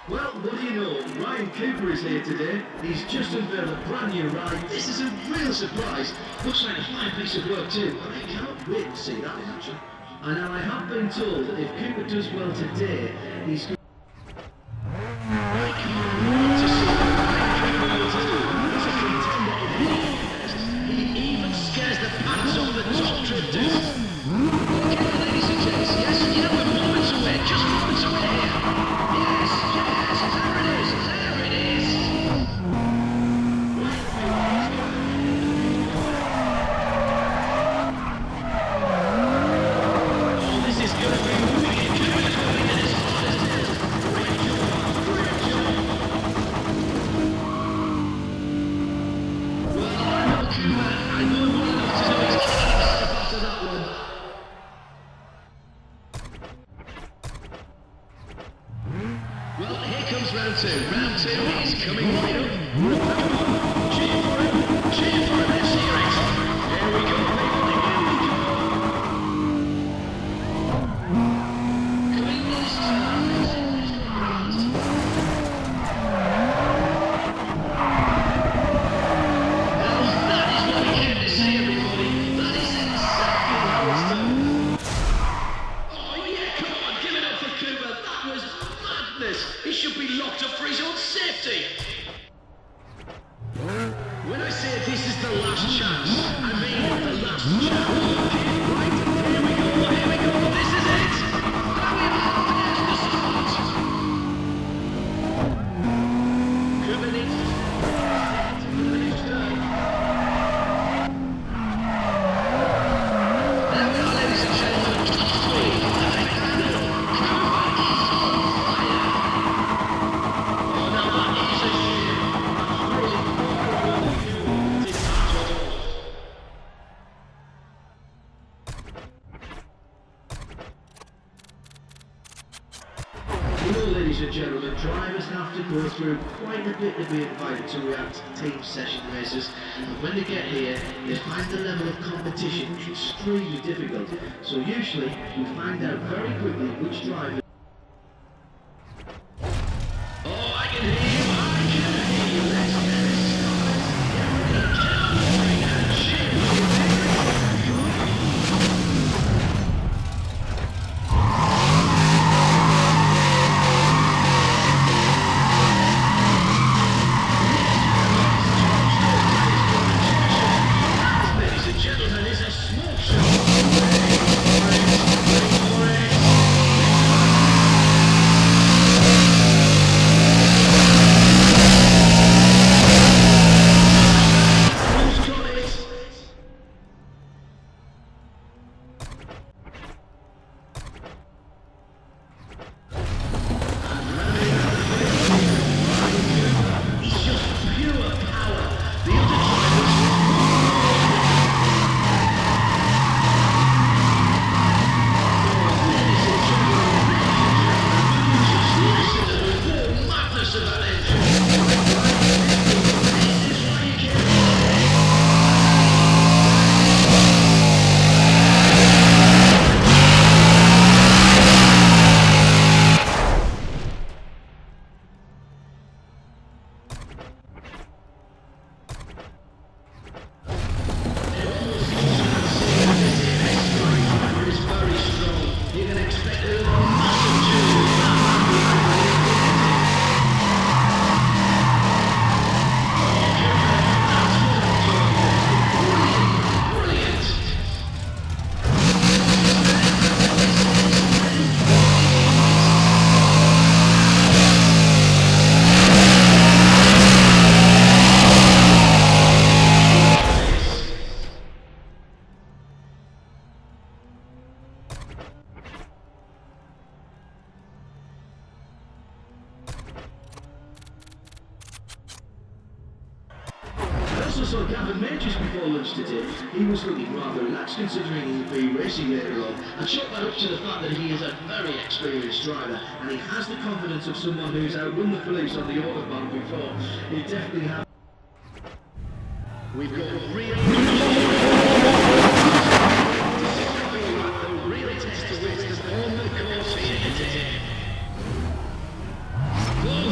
Well, what do you know? Ryan Cooper is here today. He's just unveiled a brand new ride. This is a real surprise. Looks like a fine piece of work too. I cannot wait to see that in action. And now I have been told that if Cooper does well today, he's going I can't wait to see what Ryan Cooper will do. He's a contender in any contest. He even scares the pants off the top drifters. Okay, ladies and gents, yes, you know we're moments away, just moments away here. Yes, there it is, there it is. Oh, this is going to be wicked. Cooper's going in as hard as it is. Great job, great job. Well, I know Cooper, I know him well enough to know he's going to keep step after that one. Well, here comes round two. Round two is coming right up. Cheer for him. Cheer for him. Let's hear it. Here we go, people. Here we go. Coming this time. Now, that is what we came to see, everybody. That is exactly how it's done. Oh, yeah, come on. Give it up for Cooper. That was madness. He should be locked up for his own safety. When I say this is the last chance, I mean the last chance. Right, here we go, here we go. This is it. There we are. There's the start. Cooper needs to set for the next turn. There we are, ladies and gentlemen. Three. Cooper is on fire. Oh, now that is a shame. That's really far away from you wanted at all. You know, ladies and gentlemen, drivers have to go through quite a bit to be invited to react team session races, and when they get here, they find the level of competition extremely difficult. So usually, we find out very quickly which driver. Oh, I can hear you, I can hear you. Let's get it started. Get ready, get on the ring and cheer for your favorite driver. Ladies and gentlemen, it's a smoke show. Ready for it. Who's got it? He's just pure power. The other drivers madness of that engine. This is why you get is very strong. You can expect a massive change. Brilliant. I also saw Gavin Majors before lunch today. He was looking rather relaxed considering he'd be racing later on, and chalk that up to the fact that he is a very experienced driver and he has the confidence of someone who's outrun the police on the Autobahn before. He definitely has. We've got real. Really test the wits the form of the course here today. Close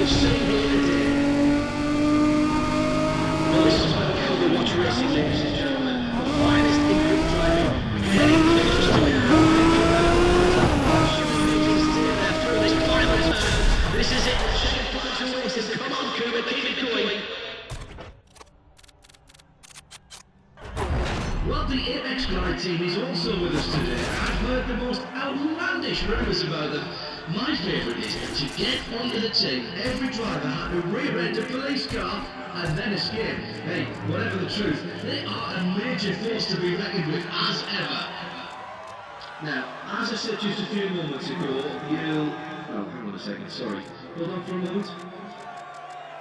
you'll see here today. Well, this is what we call the watch racing, ladies and gentlemen. The finest in group driving. Getting close to it now. Through this final turn. This is it. Come on, Cooper, keep it going. Well, the Apex Glide team is also with us today. I've heard the most outlandish rumours about them. My favourite is to get onto the team, every driver had to rear-end a police car and then escape. Hey, whatever the truth, they are a major force to be reckoned with as ever. Now, as I said just a few moments ago, you'll... Oh, hang on a second, sorry. Hold on for a moment.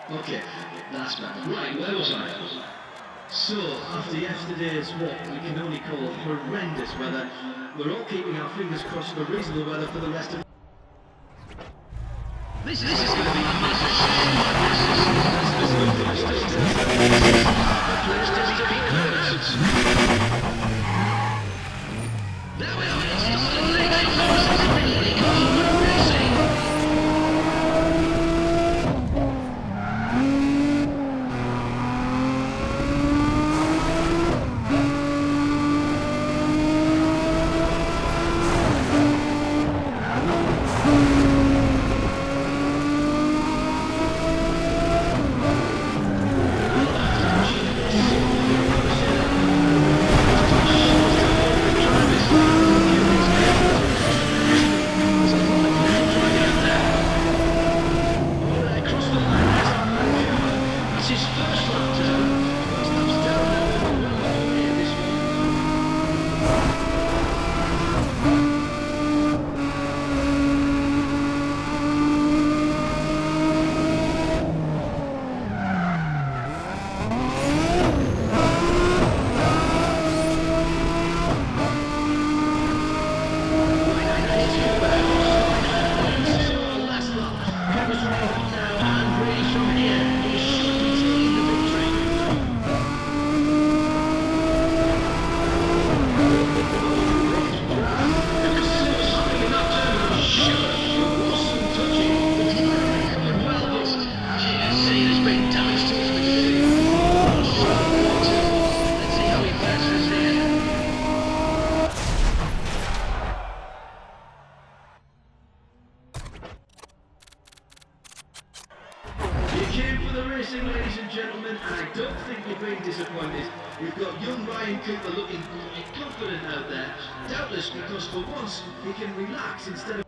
Okay, that's better. Right, where was I? So, after yesterday's what we can only call horrendous weather, we're all keeping our fingers crossed for reasonable weather for the rest of... This is going to be a massive shame. There we are, it's instead of...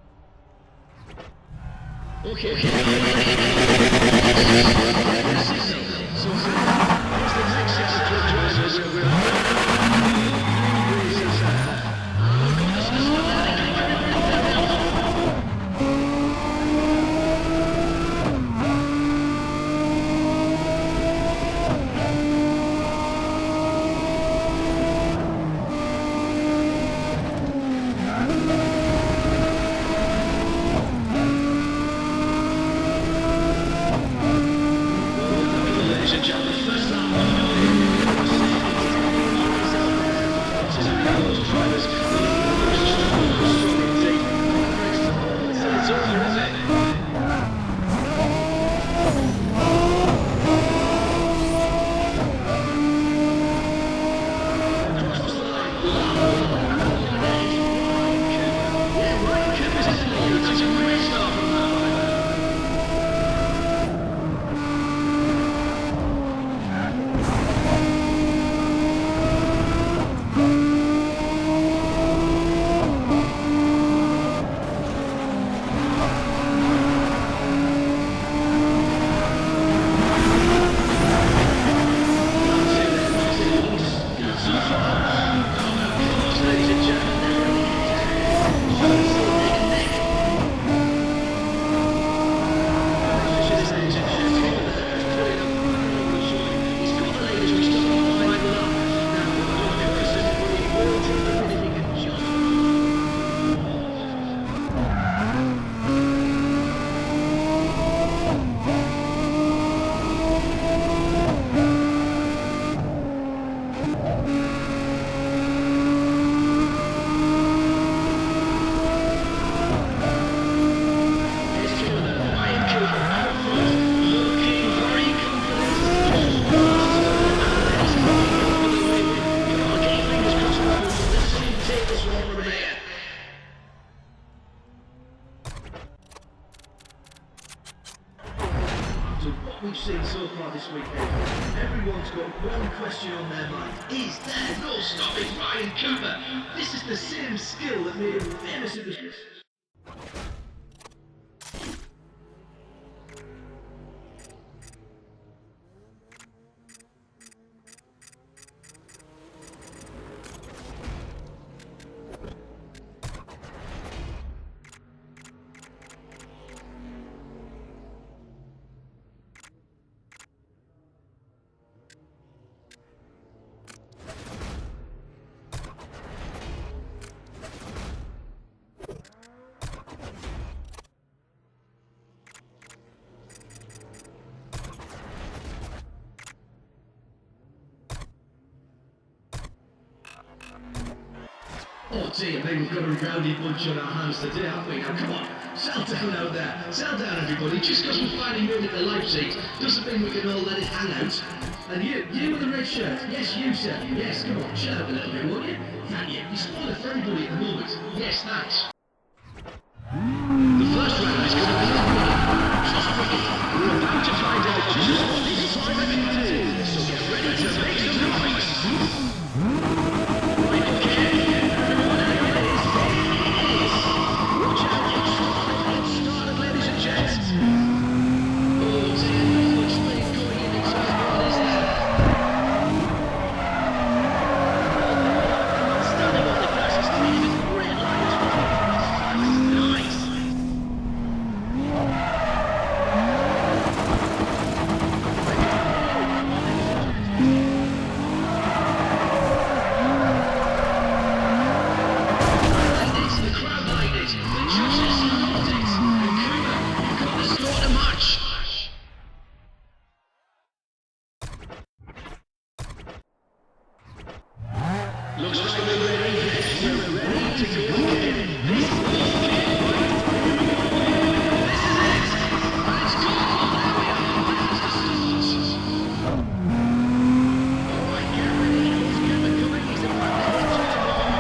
what we've seen so far this weekend, everyone's got one question on their mind. Is there no stopping Ryan Cooper? This is the same skill that made him famous in the... Oh dear me, we've got a rowdy bunch on our hands today, haven't we? Now come on, settle down out there. Settle down everybody. Just because we finally made it to Leipzig doesn't mean we can all let it hang out. And you with the red shirt, yes you sir, yes, come on, shut up a little bit, won't you? Thank you. You spoil it for everybody at the moment. Yes, thanks. The first round is going to be just quickly. We're about to find out just what this time of it is. So get ready to make some noise. Right, okay. Everyone out there is watch out, it's started, ladies and gents. Oh dear, not much speed going into turn one, is there? Standing on the grass is taking a great line as well. Nice. Looks like we're ready. Yes, we're ready to go again. This is it. And it's gone. There we are. There's the start. All right, get ready. He's coming. He's about to hit turn one.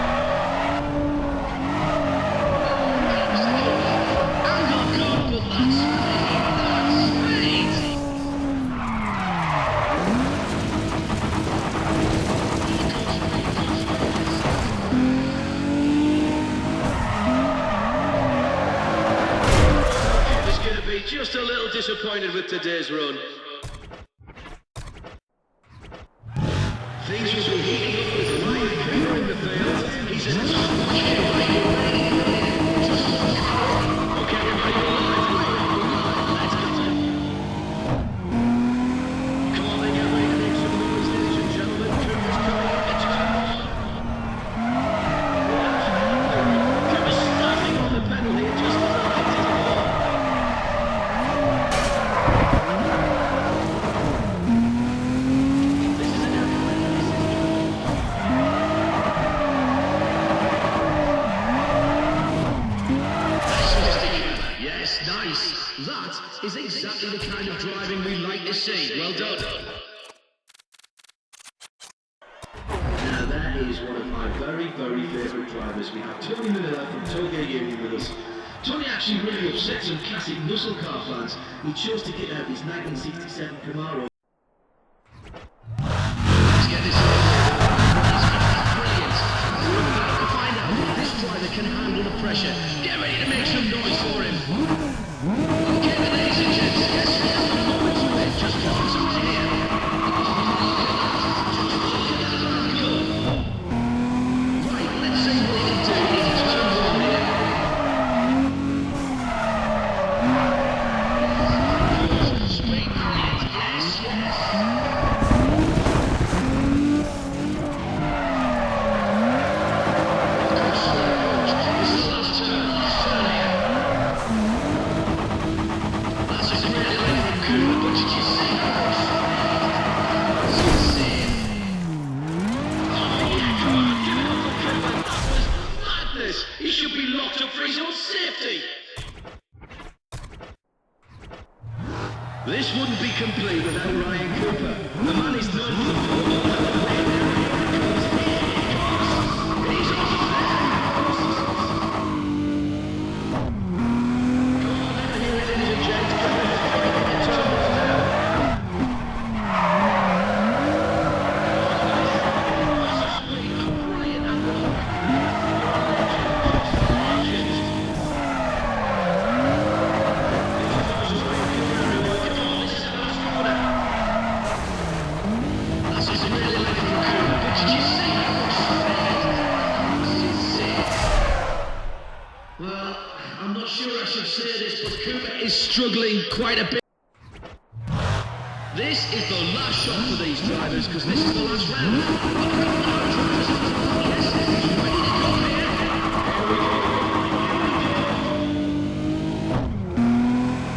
Angle good, but that's speed. That's speed. Just a little disappointed with today's run. Things will be heating up with Ryan Cooper in the field. He's in the top. Okay, everybody, we're live. Let's go. Come on, then, get ready to make some noise, ladies and gentlemen. Cooper's coming into turn one. Cooper's starting on the pedal here just as I like to go. That is exactly the kind of driving we like to see. Well done. Now that is one of my very, very favourite drivers. We have Tony Miller from Tokyo Union with us. Tony actually really upset some classic muscle car fans. He chose to get out his 1967 Camaro. Let's get this over. Brilliant. We're about to find out if this driver can handle the pressure. Get ready to make some noise for him. Okay, ladies and gents, yes, we have a moment to wait. Just one to wait here. Right, let's see what he can do in turn one here. Speed brilliant, yes, yes. This is the last turn, last turn here. That's a great line from Cooper, but did you see that? That's insane. Oh yeah, come on, give it up for Cooper. That was madness. He should be locked up for his own safety. This wouldn't be complete without Ryan Cooper. The man is known for the football. He's off there. Come on, let me hear it, ladies and gents. Turn one now. This is the last shot for these drivers, because this is the last round. Yes, ready to go here. Here we go.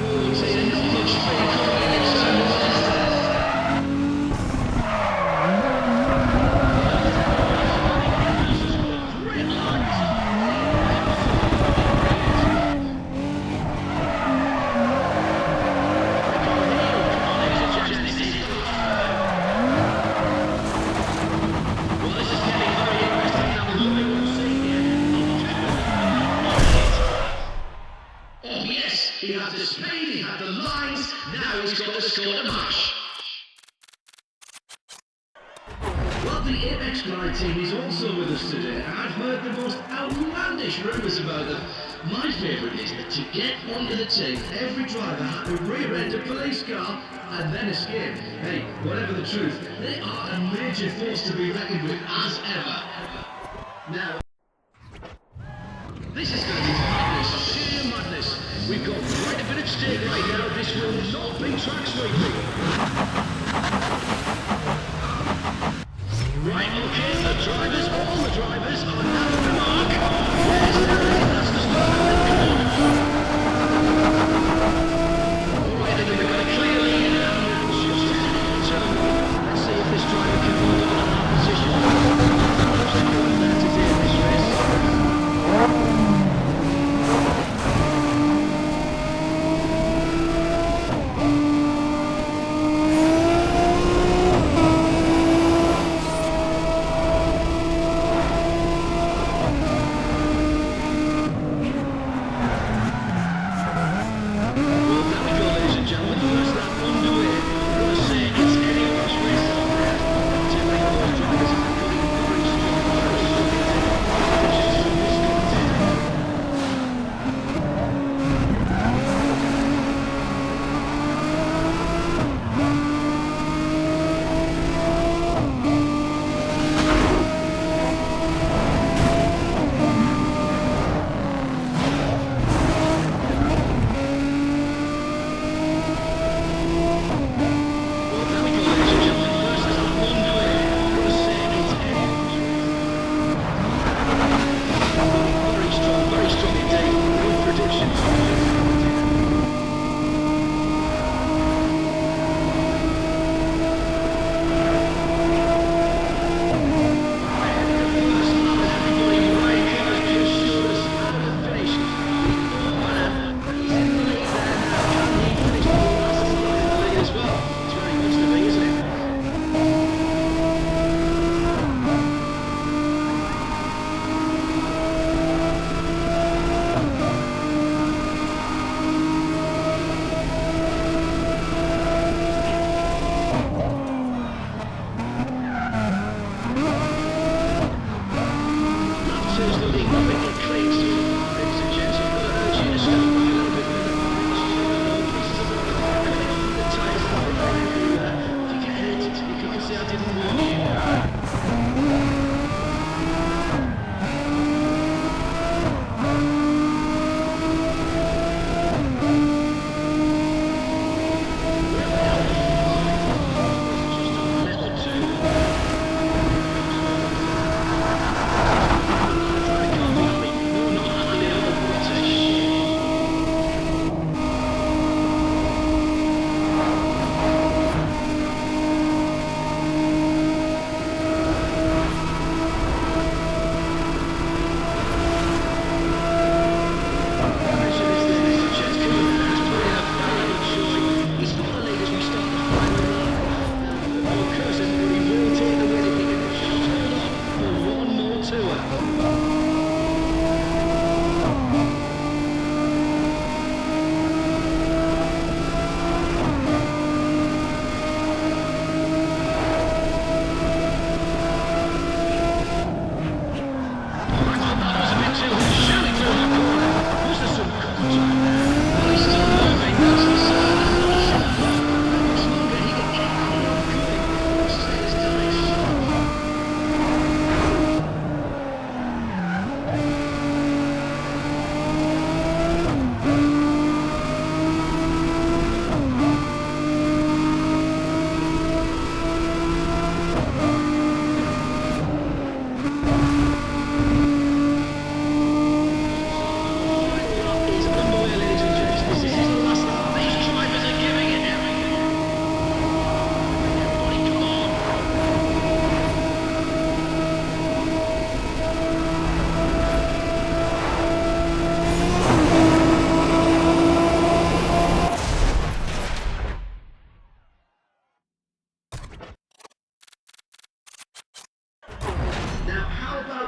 Oh, dear, not much speed coming in into turn one. Great lines. He had the speed, he had the lines, now he's got to score the mash. Well, the Apex Glide team is also with us today, and I've heard the most outlandish rumours about them. My favourite is that to get onto the team, every driver had to rear-end a police car and then escape. Hey, whatever the truth, they are a major force to be reckoned with as ever. Now, this is going to be madness, sheer madness. We've got quite a bit at stake right now. This will not be track sweeping. Right, okay, the drivers, all the drivers are now at the mark. Yes, that's the start of the corner. Alright, then we've got a clear lead now. So, let's see if this driver can hold on to that position. Most important there today in this race.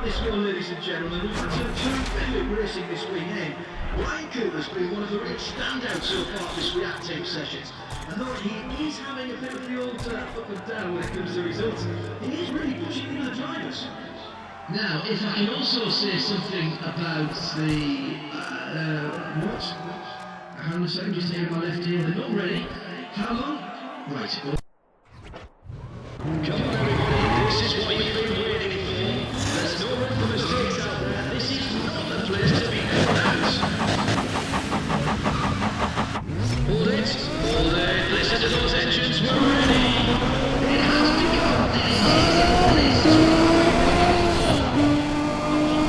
about this one, ladies and gentlemen. We've had some terrific racing this weekend. Ryan Cooper's been one of the real standouts so far this React Team sessions. And though he is having a bit of the old up and down when it comes to results, he is really pushing the other drivers. Now, if I can also say something about the what? Hang on a second, just taking my left ear. They're not ready. How long? Right. Come on, everybody. This is what you've been waiting for. There's no room for mistakes out there. This is not the place to be caught out. Hold it. Hold it. Listen to those engines. We're ready. It has begun. This is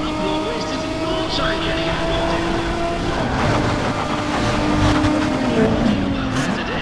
I've not wasted no time getting involved in. What do you about that today?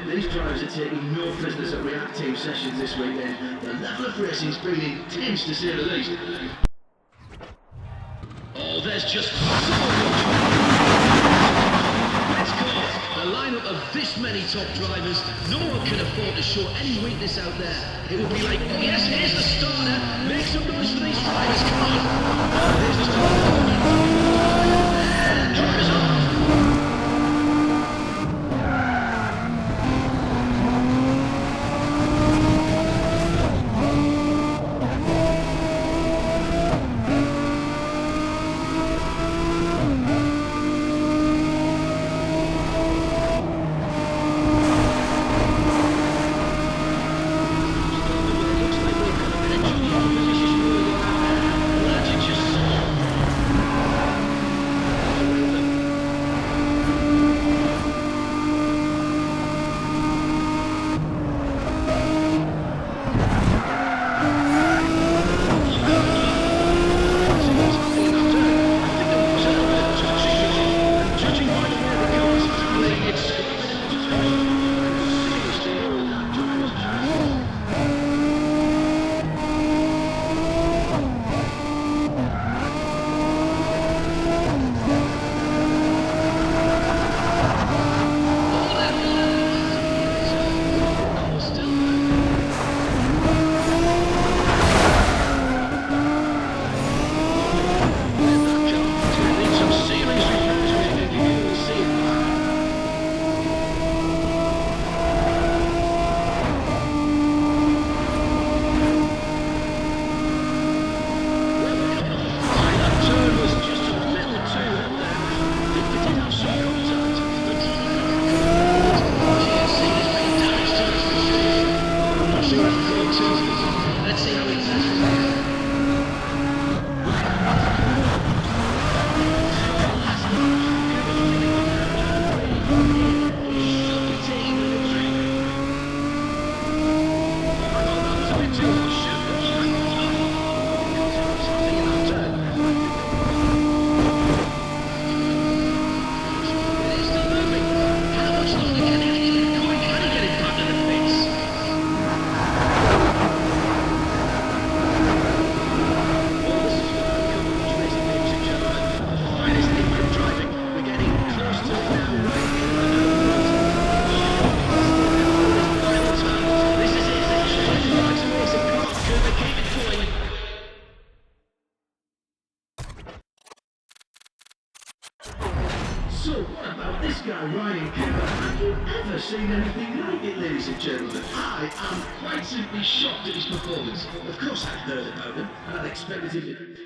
These drivers are taking no prisoners at React Team sessions this weekend. The level of racing's been intense to say the least. Oh, there's just so much. Let's go. A lineup of this many top drivers, no one can afford to show any weakness out there. It would be like, oh yes, here's the starter. Make some noise for these drivers, come on. Oh, here's the starter. And drivers off. guy Ryan Cooper. Have you ever seen anything like it, ladies and gentlemen? I am quite simply shocked at his performance. Of course I'd heard about him, and I'd expected him to...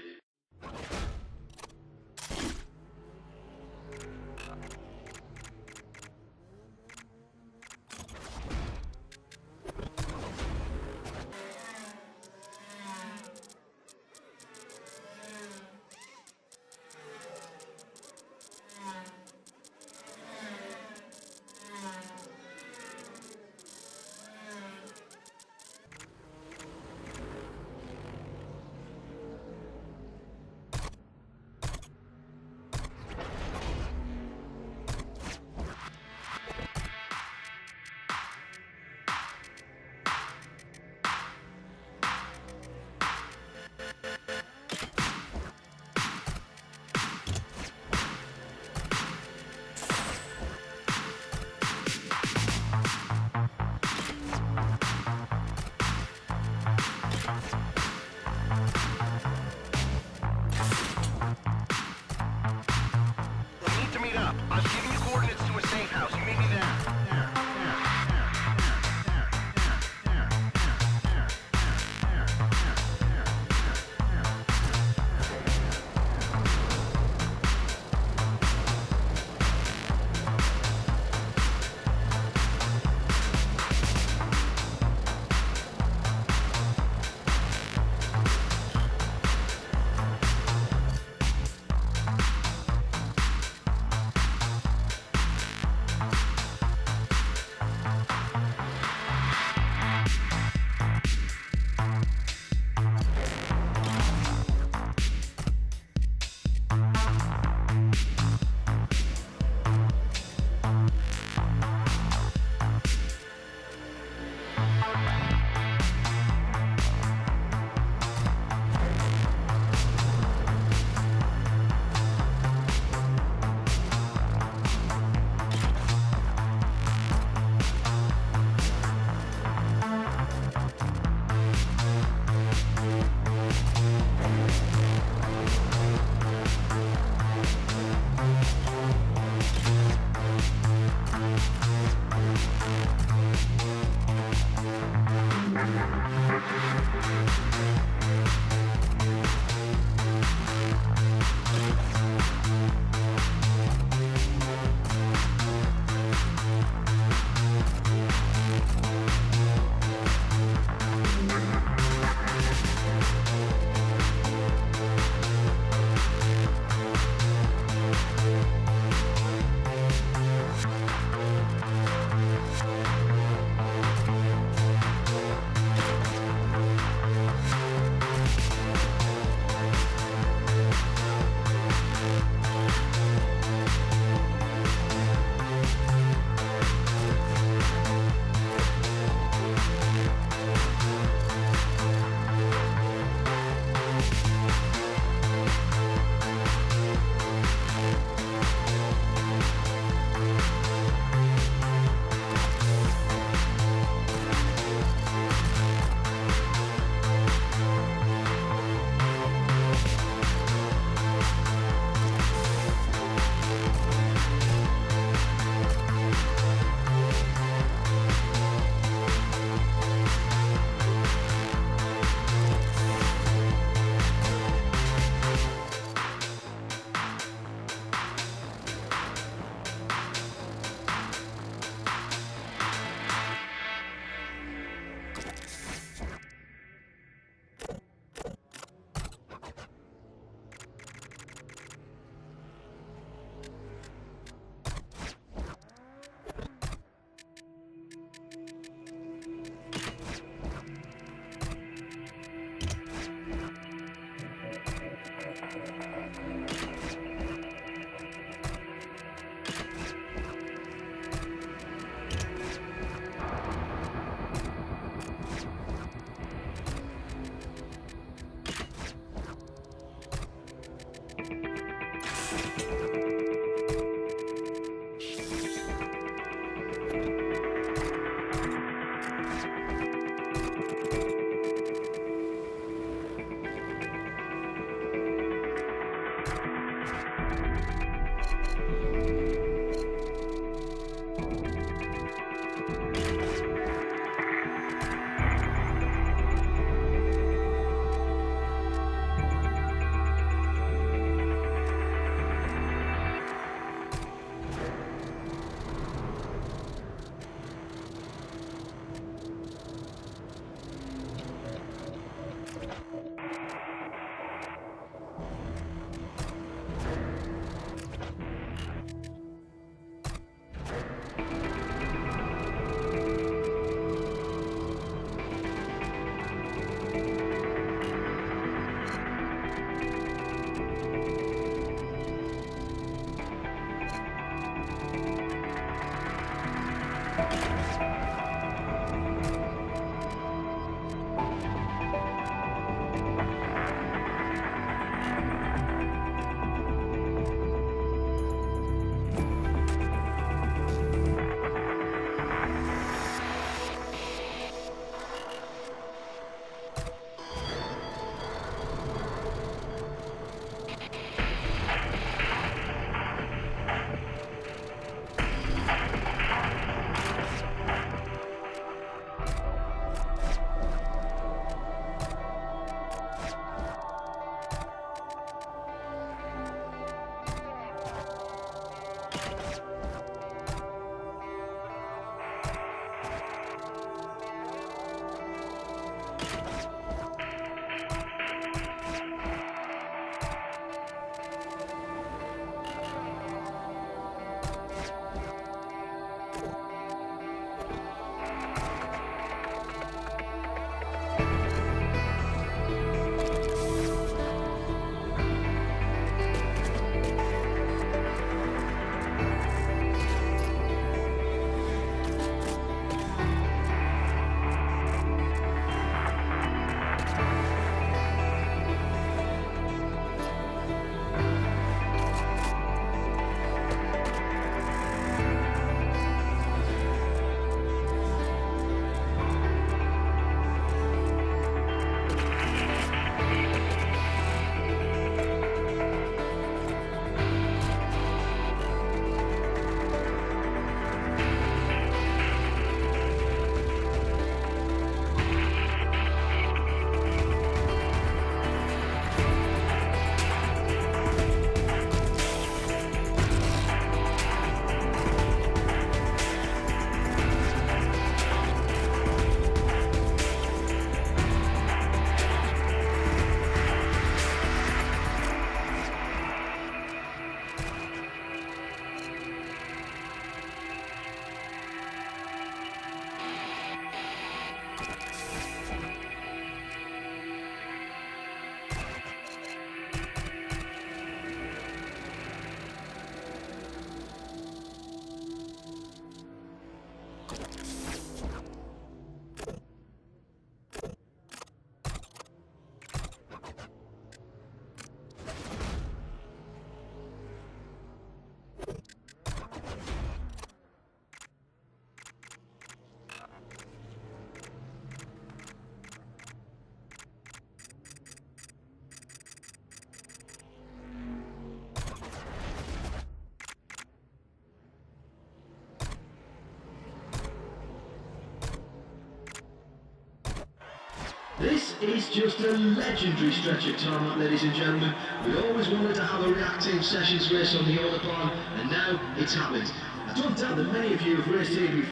This is just a legendary stretch of tarmac, ladies and gentlemen. We always wanted to have a reactive sessions race on the Autobahn, and now it's happened. I don't doubt that many of you have raced here before.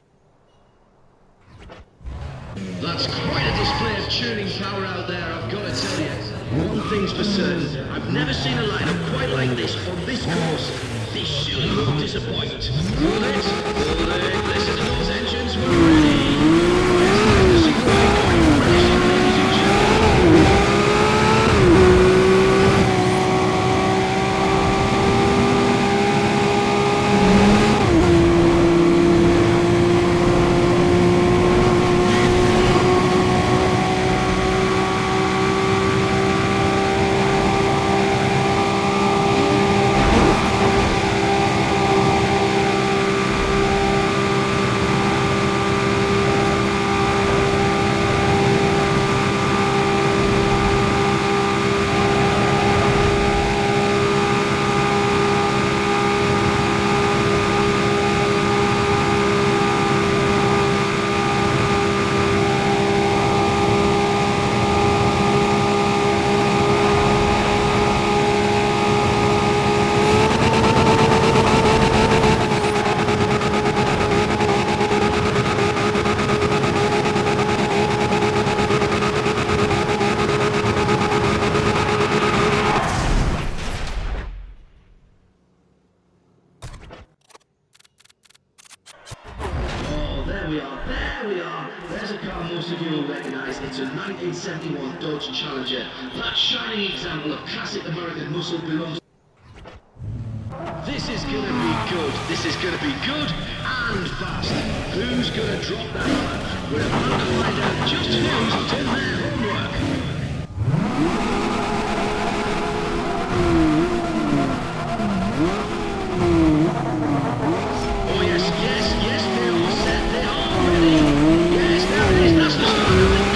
That's quite a display of tuning power out there, I've got to tell you. One thing's for certain, I've never seen a lineup quite like this on this course. This surely won't disappoint. Hold it, listen to those engines, we're ready. It's time to see where we're going, racing, ladies and gentlemen. There we are. There's a car most of you will recognise. It's a 1971 Dodge Challenger. That shining example of classic American muscle belongs. This is gonna be good. This is gonna be good and fast. Who's gonna drop that hammer? We're about to find out just who's done their homework. Oh yes, they're all set, they're all ready. Yes, there it is, that's the start of it.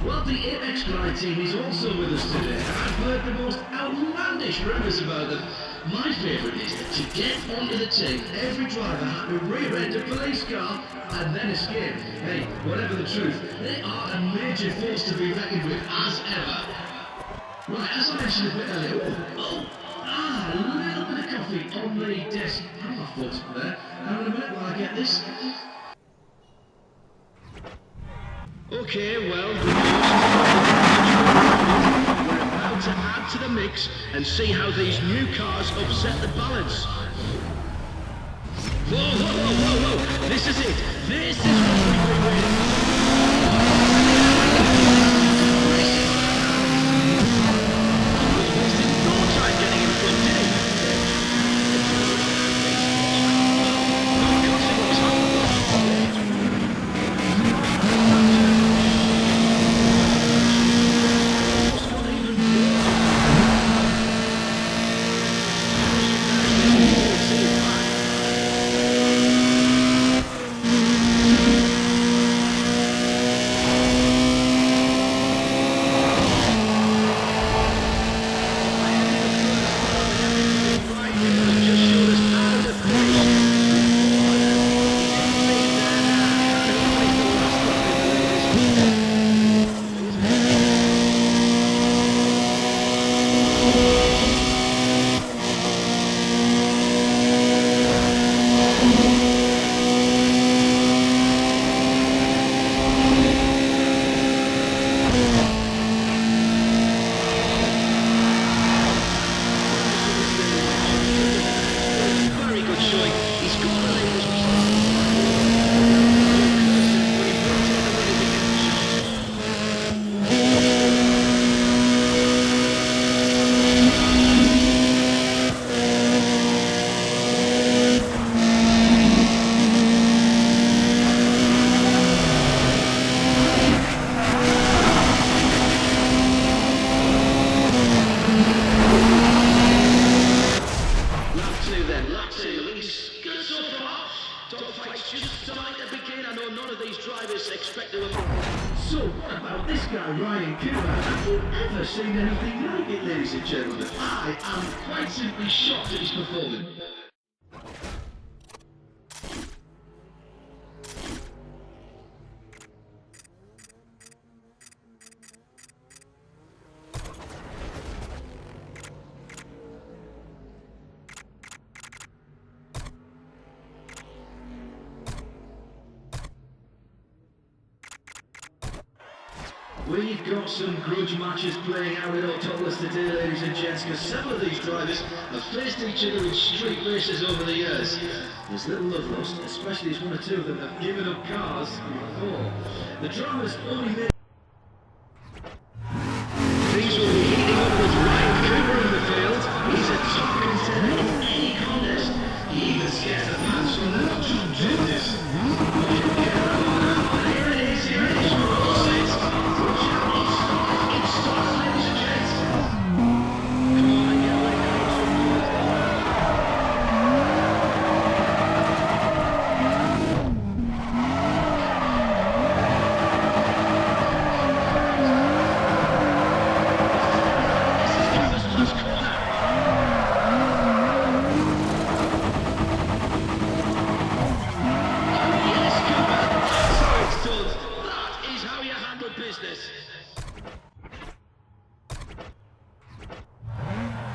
Well, the Apex Glide team is also with us today. I've heard the most outlandish rumours about them. My favourite is that to get onto the team, every driver had to rear-end a police car and then escape. Hey, whatever the truth, they are a major force to be reckoned with as ever. Right, as I mentioned a bit earlier, a little bit of coffee on the desk. On my foot there. Hang on a minute while I get this. Okay, well, we're about to add to the mix and see how these new cars upset the balance. Whoa, this is it. This is what we've been waiting for. Wasted no time getting in front, did he? tough fight's just starting to begin. I know none of these drivers expect to have... So, what about this guy, Ryan Cooper? Have you ever seen anything like it, ladies and gentlemen? I am quite simply shocked at his performance. We've got some grudge matches playing out at Autopolis today, ladies and gents, because several of these drivers have faced each other in street races over the years. There's little love lost, especially as one or two of them have given up cars before. The drama's only made... Things will be heating up with Ryan Cooper in the field. He's a top contender in any contest. He even scares the fans from the top two this. Here it is, here it is, for all sets.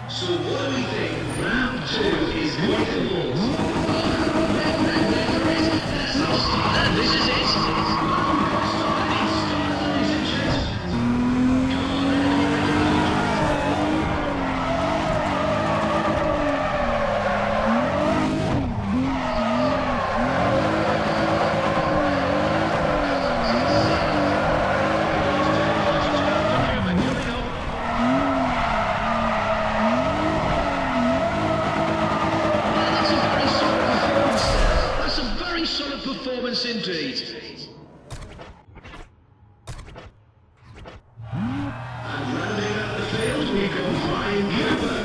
So what do we think? Round 2 is going to hold. This is it. Indeed. And rounding up the field, we go Ryan Cooper.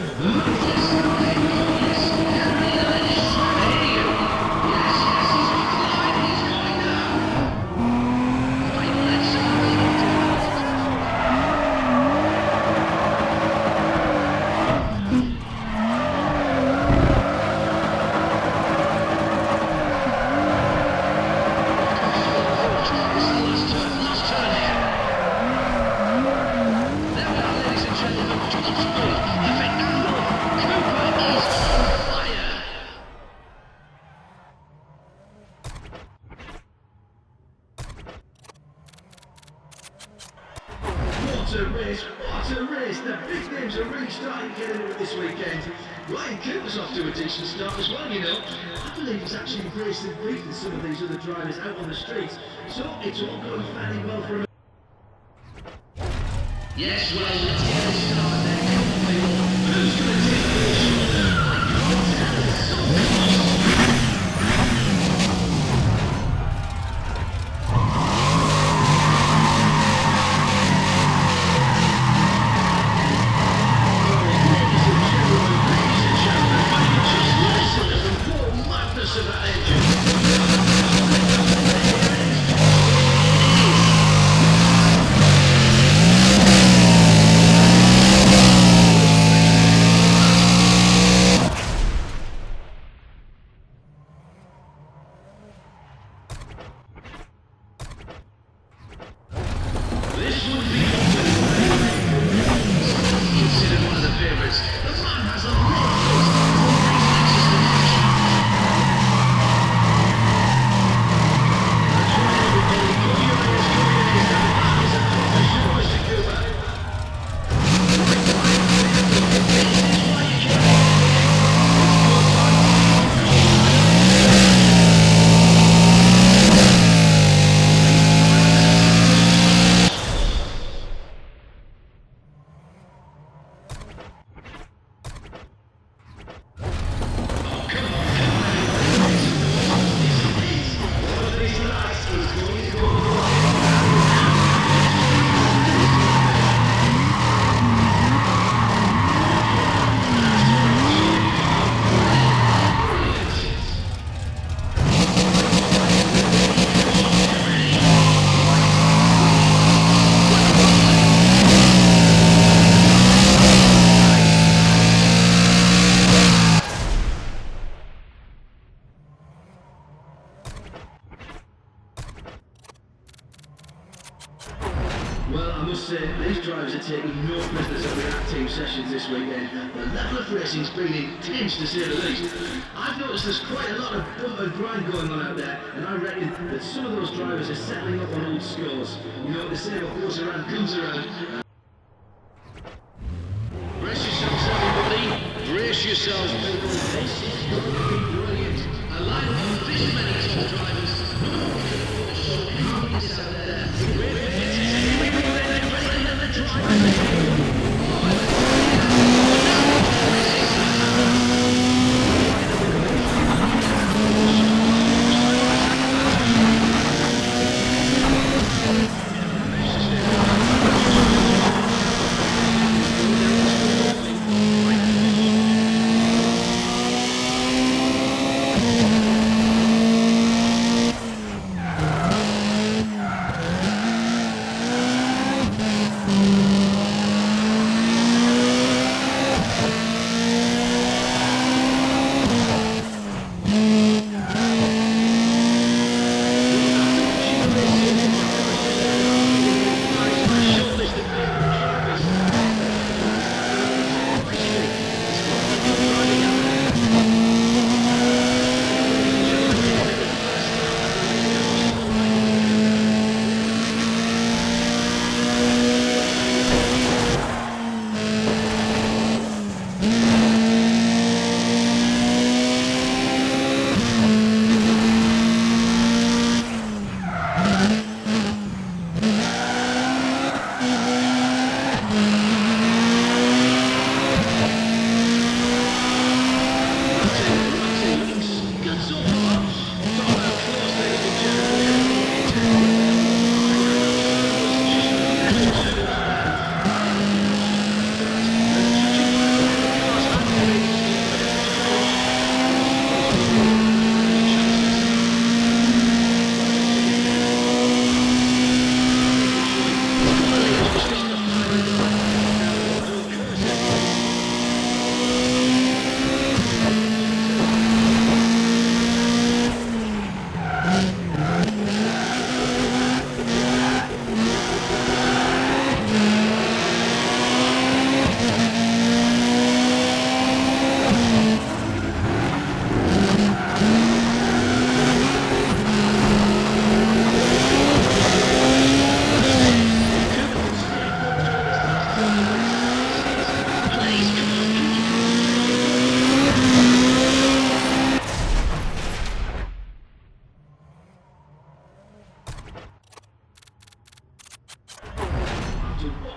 What a race! The big names are really starting to get into it this weekend. Ryan Cooper's off to a decent start as well, you know. I believe he's actually raced and beaten some of these other drivers out on the streets. So it's all going fairly well for him. Yes, well, let's get a start there. Who's going to take the Showdown? Well, I must say, these drivers are taking no prisoners at the React team sessions this weekend. The level of racing's been intense, to say the least. I've noticed there's quite a lot of bump and grind going on out there, and I reckon that some of those drivers are settling up on old scores. You know what they say, what goes around comes around. Brace yourselves, everybody. Brace yourselves, people. This is going to be brilliant. A lineup of this many top drivers.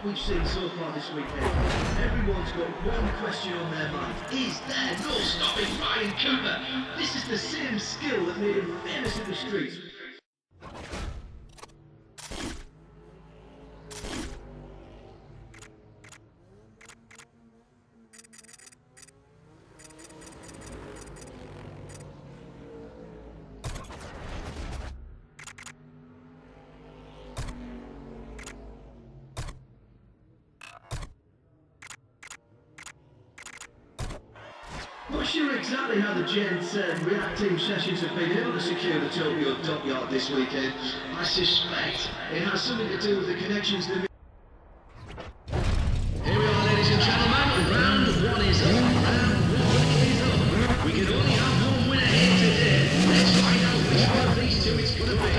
We've seen so far this weekend, everyone's got one question on their mind. Is there no stopping Ryan Cooper? This is the same skill that made him famous in the streets. Not sure exactly how the gents React team sessions have been able to secure the Tokyo Dockyard this weekend. I suspect it has something to do with the connections that... Here we are, ladies and gentlemen, round one is up. Round one is up. We can only have one winner here today. Let's find out which one of these two it's going to be.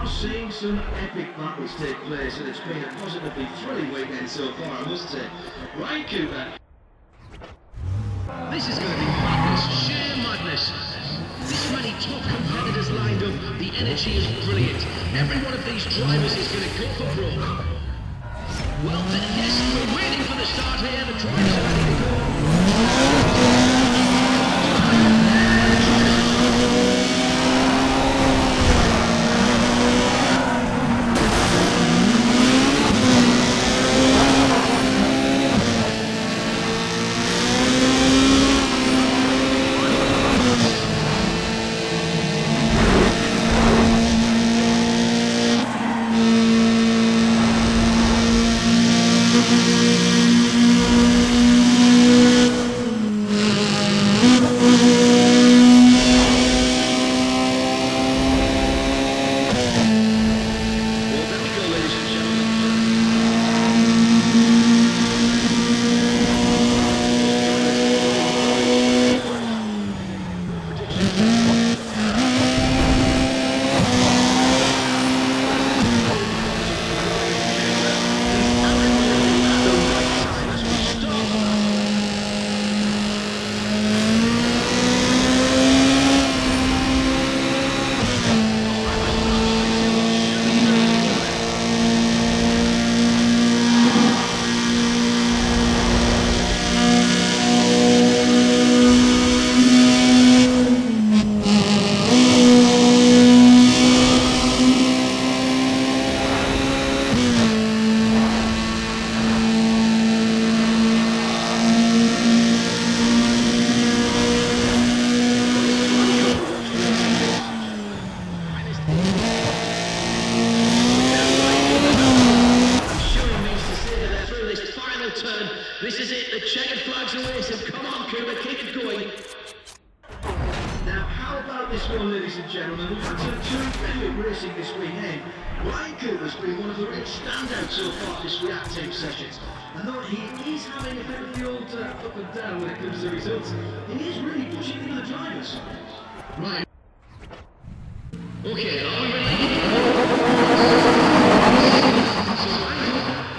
are seeing some epic battles take place, and it's been a positively thrilling weekend so far, I must say. Right, Cooper. This is going to be madness, sheer madness. This many top competitors lined up, the energy is brilliant. Every one of these drivers is going to go for broke. Well, then, yes, we're waiting for the start here. The drivers are ready to go. This is it, the checkered flags away, so come on, Cooper, keep it going. Now, how about this one, ladies and gentlemen? We've had some terrific racing this weekend. Ryan Cooper's been one of the real standouts so far this reactive sessions. And though he is having a bit of the old up and down when it comes to results, he is really pushing into the drivers. Right. Okay, are we ready?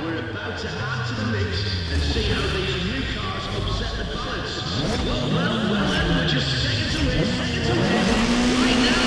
We're about to add to the mix and see how these new cars upset the balance. Well, we're just seconds away. Right now.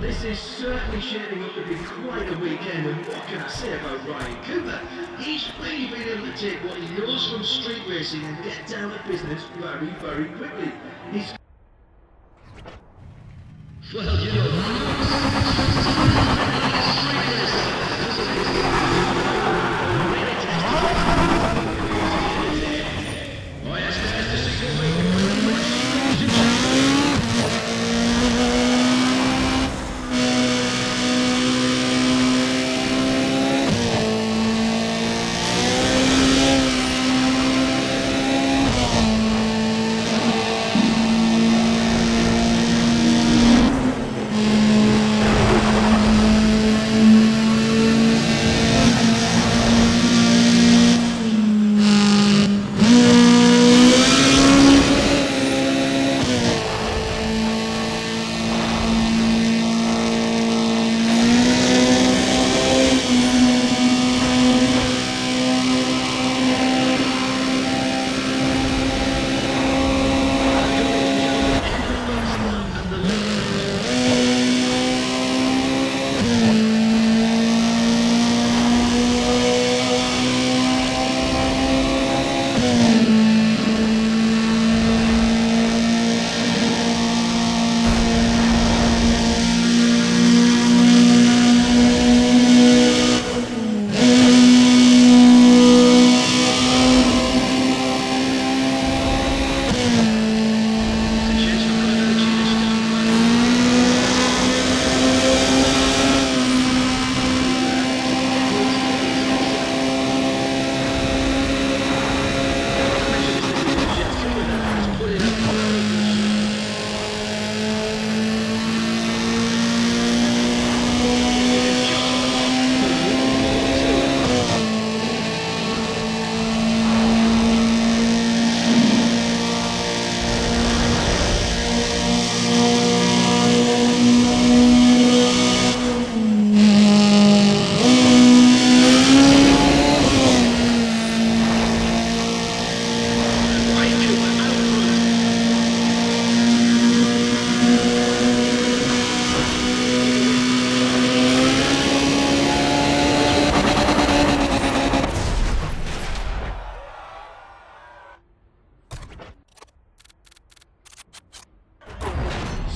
This is certainly shaping up to be quite a weekend, and what can I say about Ryan Cooper? He's really been able to take what he knows from street racing and get down to business very, very quickly. He's... Well, you know... Oh yes, Mr. Signal.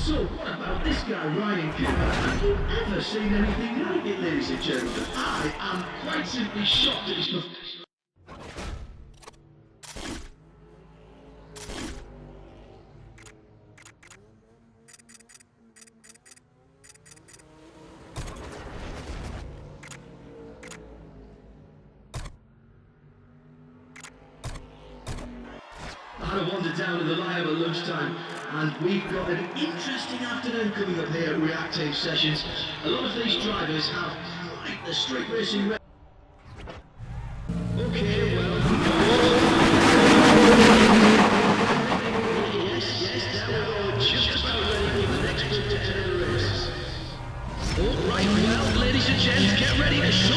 So, what about this guy riding Cooper? Have you ever seen anything like it, ladies and gentlemen? I am quite simply shocked at his performance. I had a wander down in the lab at lunchtime, and we've got an interesting afternoon coming up here at Reactive Sessions. A lot of these drivers have quite the street racing. Okay, well. Yes, now we're just about ready for the next group to enter the race. All right, well, ladies and gents, get ready to show.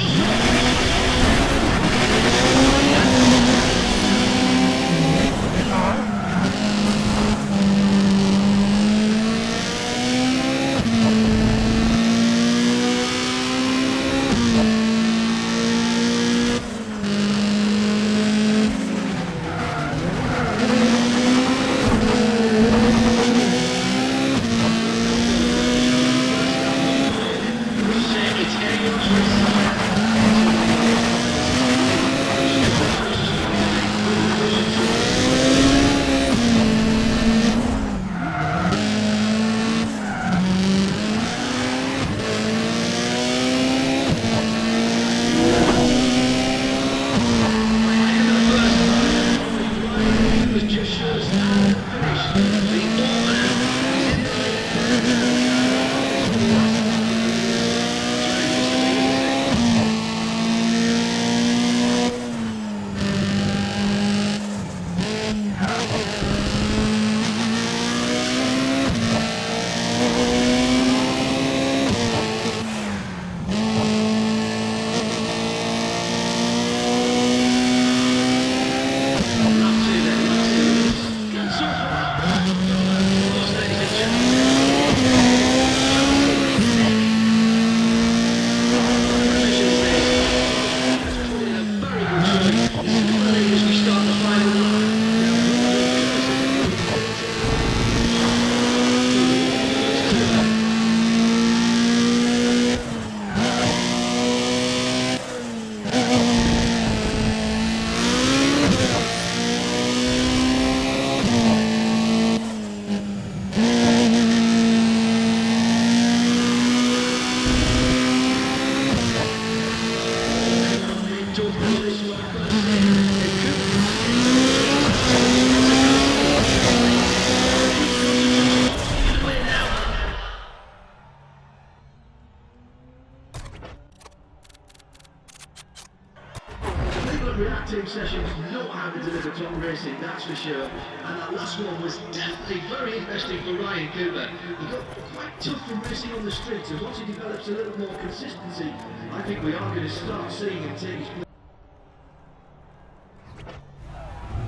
Reactive Sessions know how to deliver top racing, that's for sure. And that last one was definitely very interesting for Ryan Cooper. He got quite tough from racing on the streets, and once he develops a little more consistency, I think we are going to start seeing him take his place.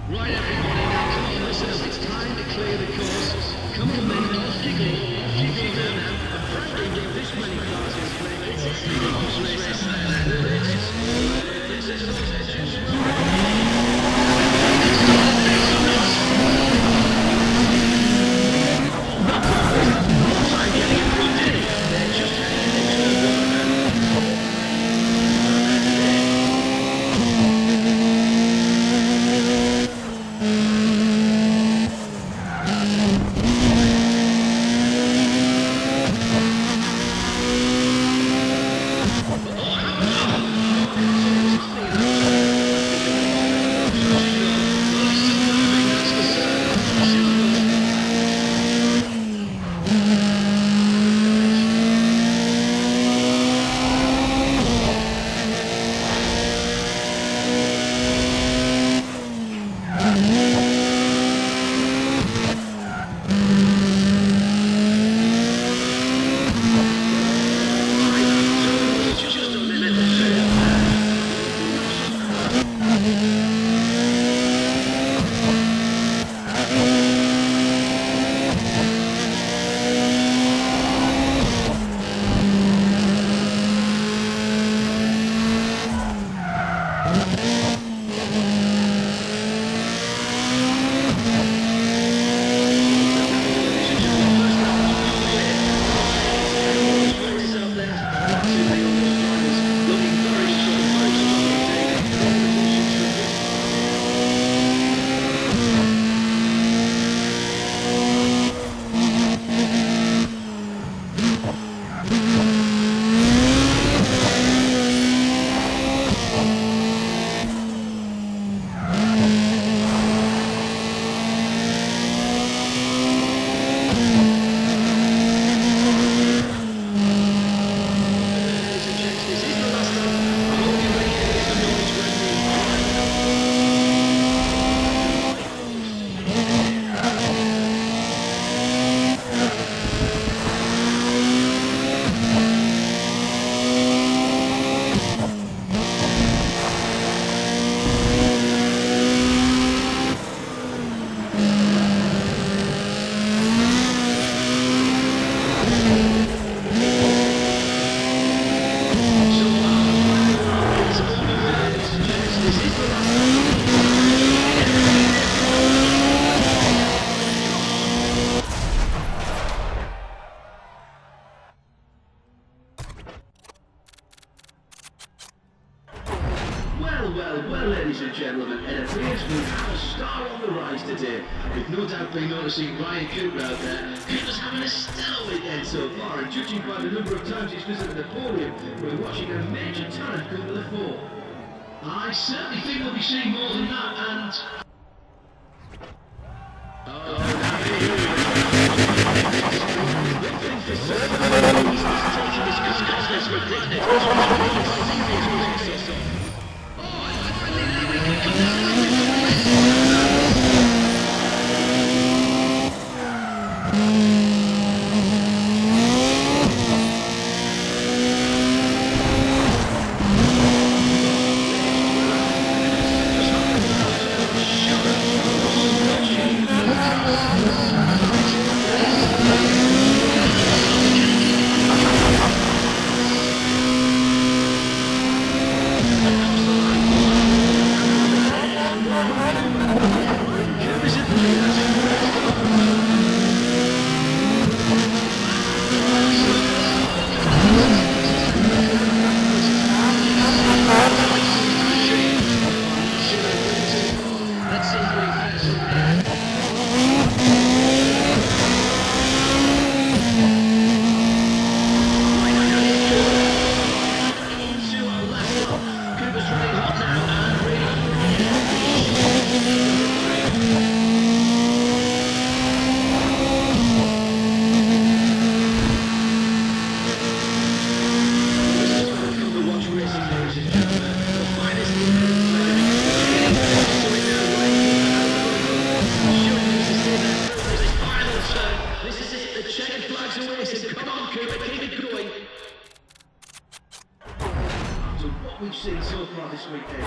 Right, everybody, now come on, listen up, it's time to clear the course. Come on, men, off you go now. Apparently, with this many cars in play, it's a horse race. race today. We've no doubt been noticing Ryan Cooper out there. Cooper's having a stellar weekend so far, and judging by the number of times he's visited the podium, we're watching a major talent come to the fore. I certainly think we'll be seeing more than that, and... We've seen so far this weekend,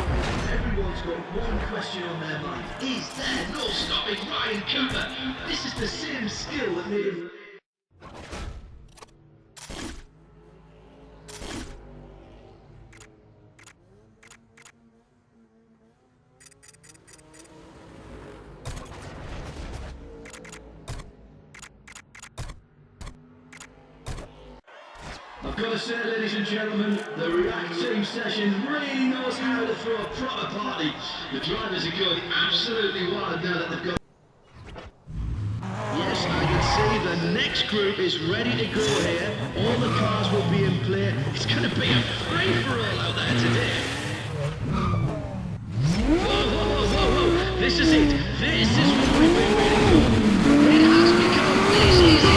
everyone's got one question on their mind. Is there no stopping Ryan Cooper? This is the same skill that made him... I've got to say, ladies and gentlemen, the React team session really knows how to throw a proper party. The drivers are going absolutely wild now that they've got... Yes, I can see the next group is ready to go here. All the cars will be in play. It's going to be a free-for-all out there today. Whoa, whoa, whoa, whoa, whoa. This is it. This is what we've been waiting for. It has become this easy.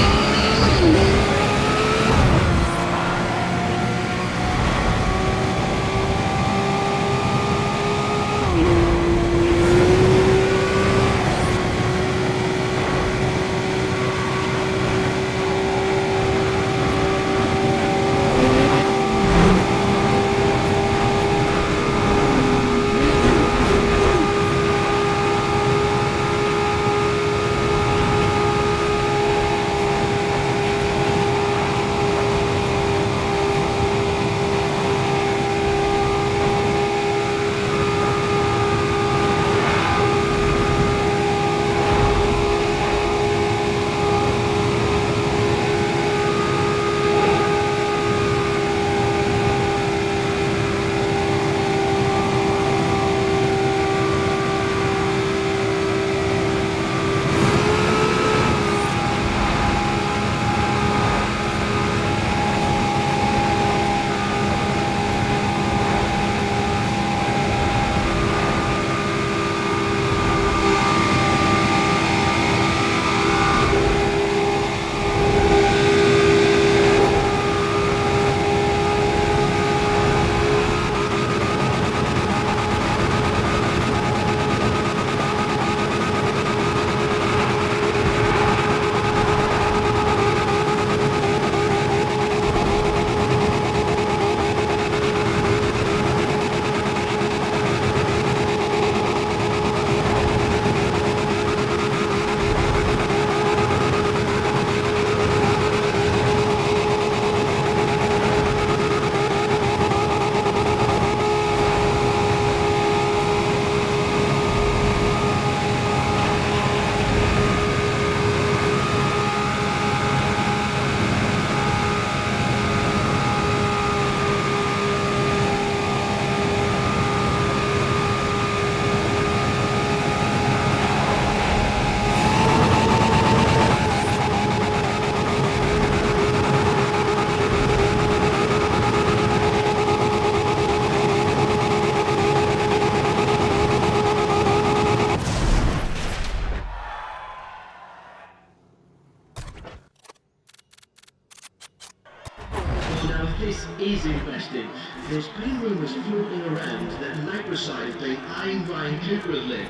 This is investing. There's been rumours floating around that Microside have been eyeing Ryan Cooper of late.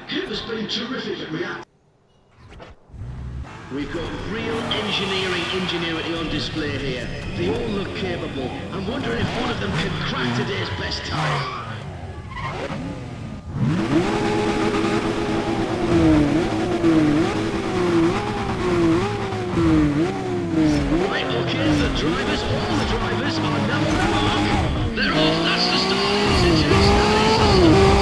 Cooper's been terrific at reacting. We've got real engineering ingenuity on display here. They all look capable. I'm wondering if one of them can crack today's best time. Right, okay, the drivers, all the drivers are now on the mark. They're off, that's the start, ladies and gents, that is the start.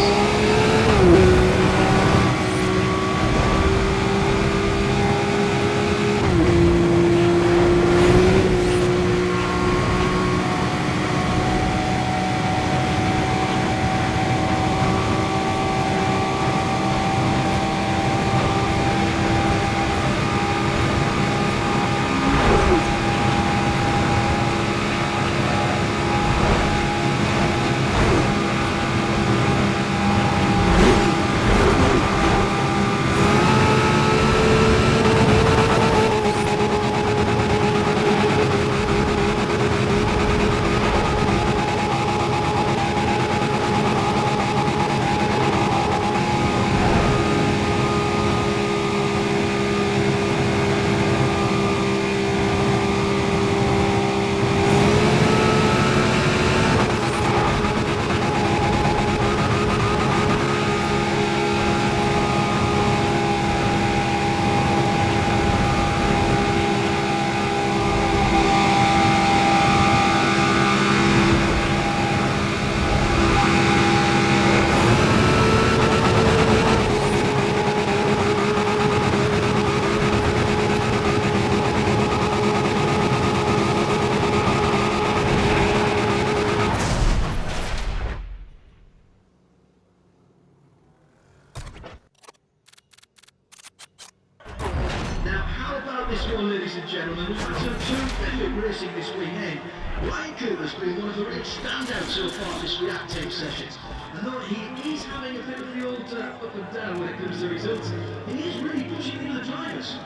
This one, ladies and gentlemen, we've had some terrific racing this weekend. Ryan Cooper's been one of the real standouts so far this reactive sessions. And though he is having a bit of the old up and down when it comes to results, he is really pushing the other drivers.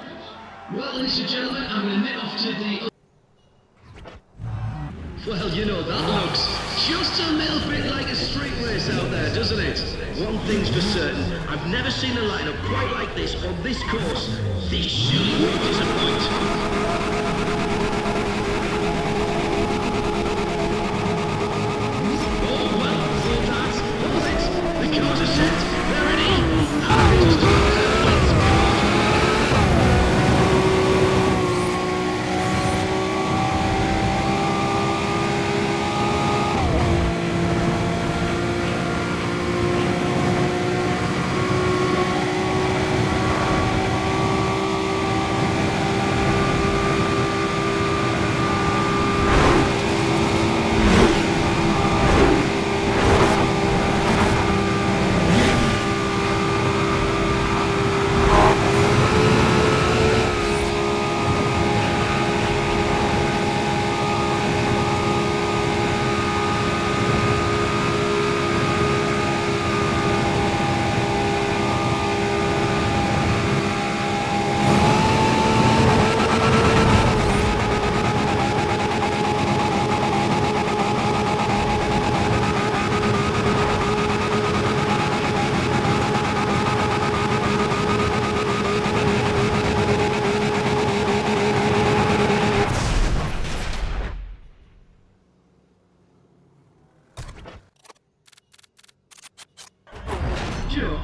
Well, ladies and gentlemen, I'm going to nip off to the... Well, you know, that looks just a little bit like a street race out there, doesn't it? One thing's for certain, I've never seen a lineup quite like this on this course. This surely won't disappoint. Oh, well, that's all it. The cars are set, they're ready, and it just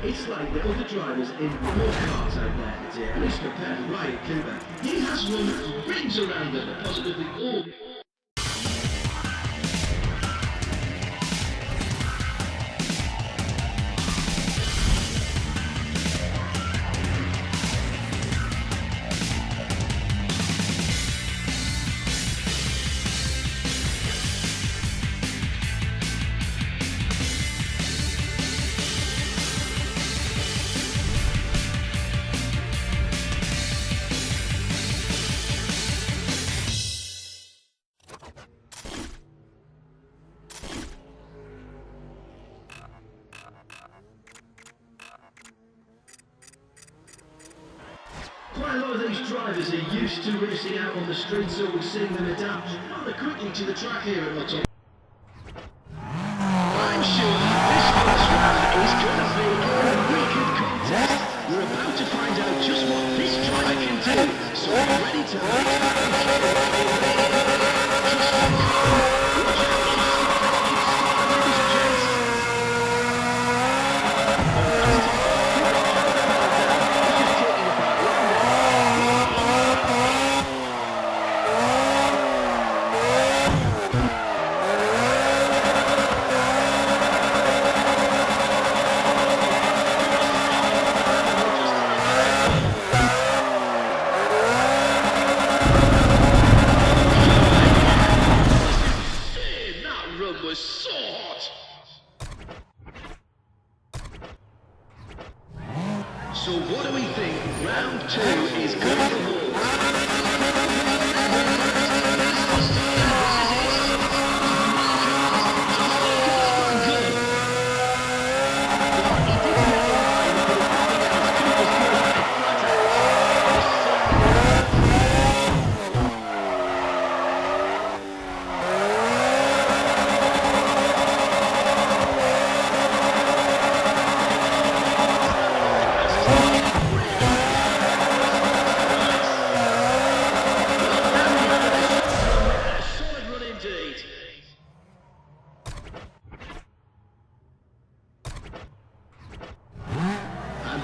it's like the other drivers in more cars out there today, at least compared to Ryan Cooper. He has run rings around them, positively all. Quite a lot of these drivers are used to racing out on the street, so we're seeing them adapt rather quickly to the track here at Autopolis. I'm sure this first round is going to be a wicked contest. We're about to find out just what this driver can do, so we're ready to was so hot. So what do we think round 2 is going to hold?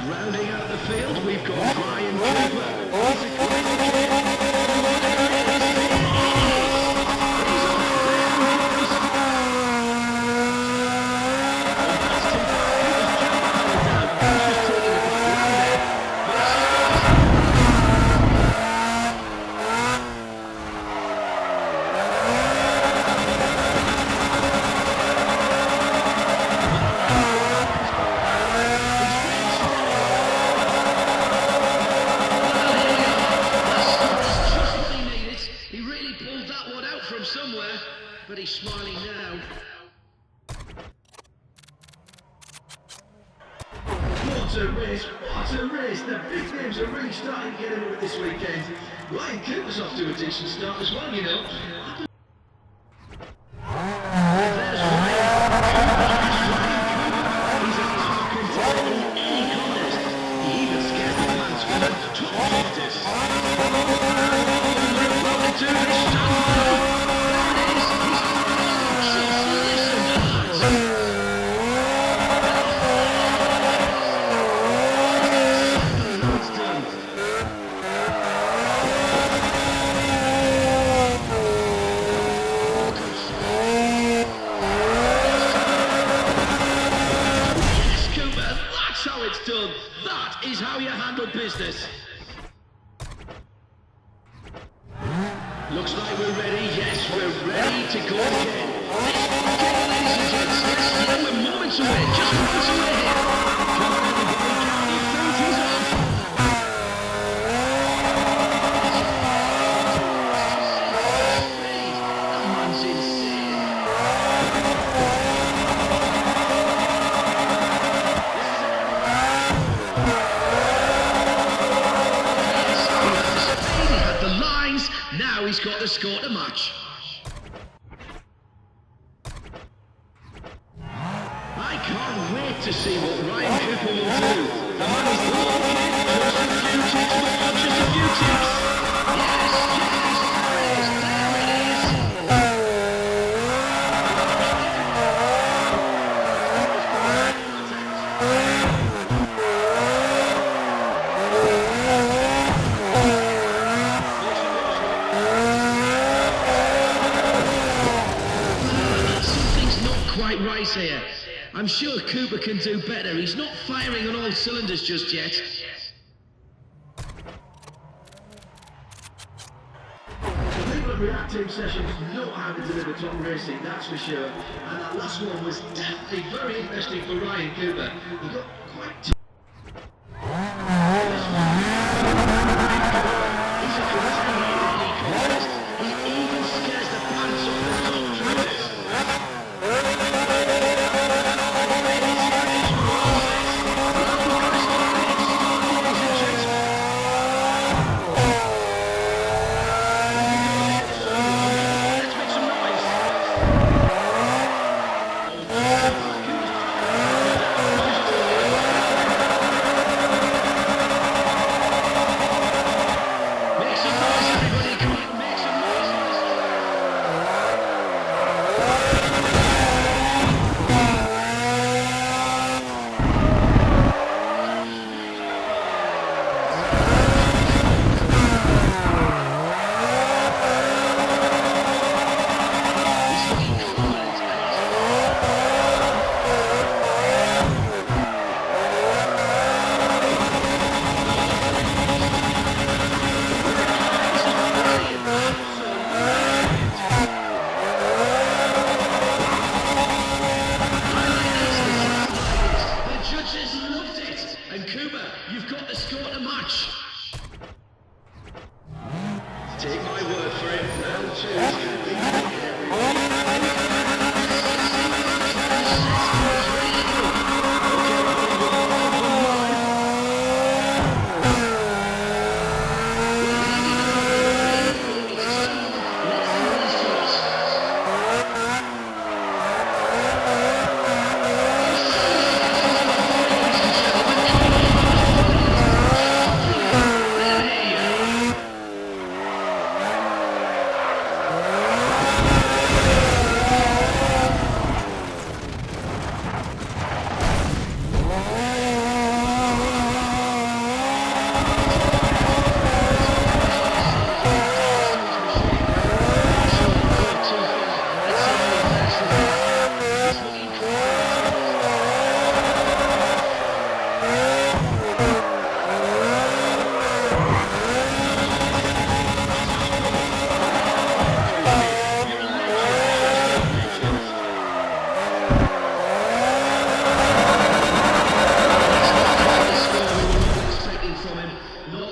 Rounding out the field, we've got Brian somewhere, but he's smiling now. What a race, what a race! The big names are really starting to get into it this weekend. Ryan Cooper's off to a decent start as well, you know. There's Ryan Cooper. He's a top contender in any contest. He even scares the fans for the top contest. Welcome to this stand. That is how you handle business. Looks like we're ready. Yes, we're ready to go again. Okay, ladies and gents. Yes, yeah, we're moments away. Just moments away here. Come on, everybody, count your food off. That man's insane. Now he's got the score to match. I can't wait to see what Ryan Cooper will do. The man is the long kid, just a few ticks more, just a few ticks. Yes, there it is. Right here. I'm sure Cooper can do better. He's not firing on all cylinders just yet. The people at React Team Sessions know how to deliver top racing, that's for sure. And that last one was definitely very interesting for Ryan Cooper. He got quite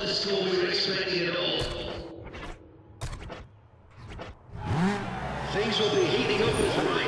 the score we were expecting at all. Things will be heating up with Ryan.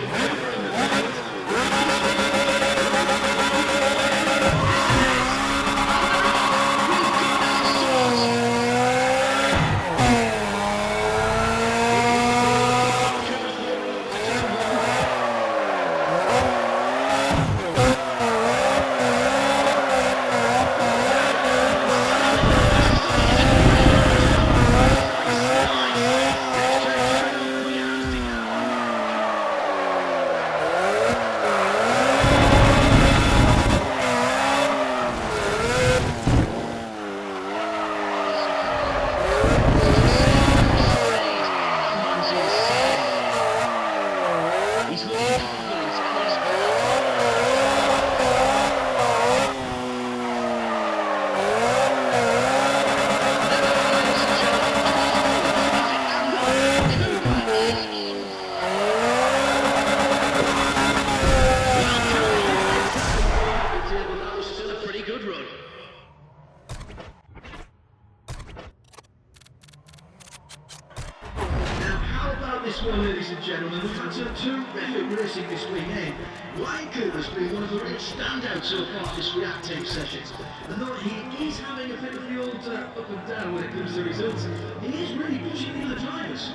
This one, ladies and gentlemen, we've had some terrific racing this weekend. Ryan Cooper's been one of the real standouts so far this reactive session. And though he is having a bit of the old up and down when it comes to results, he is really pushing the other drivers.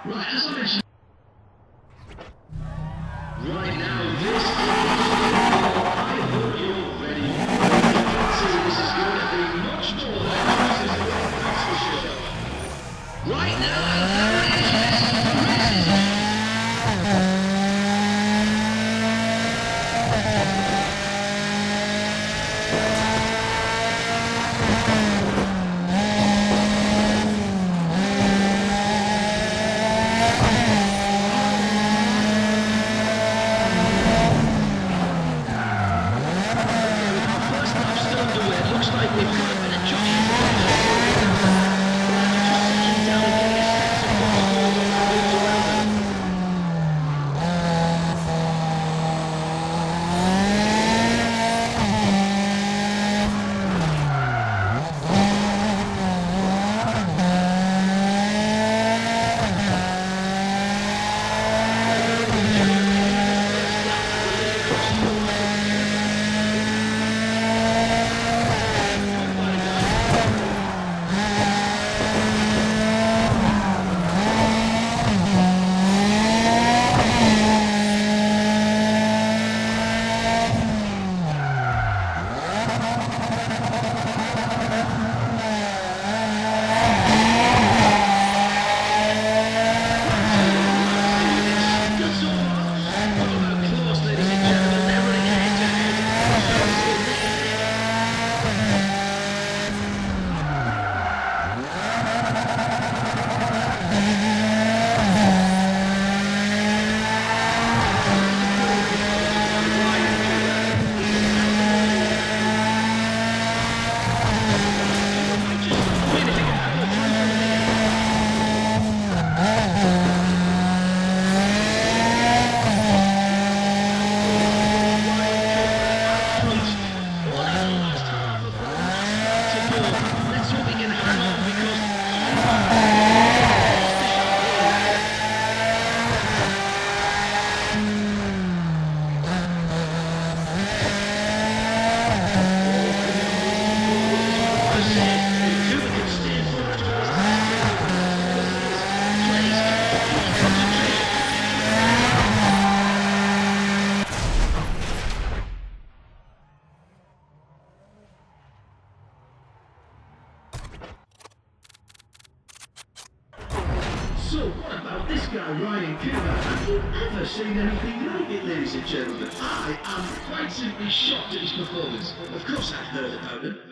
Right, as I mentioned, right now, this is... I hope you're ready. This is going to be much more than this is that's for sure. Right now, So what about this guy, Ryan Cooper? Have you ever seen anything like it, ladies and gentlemen? I am quite simply shocked at his performance. Of course I've heard about him.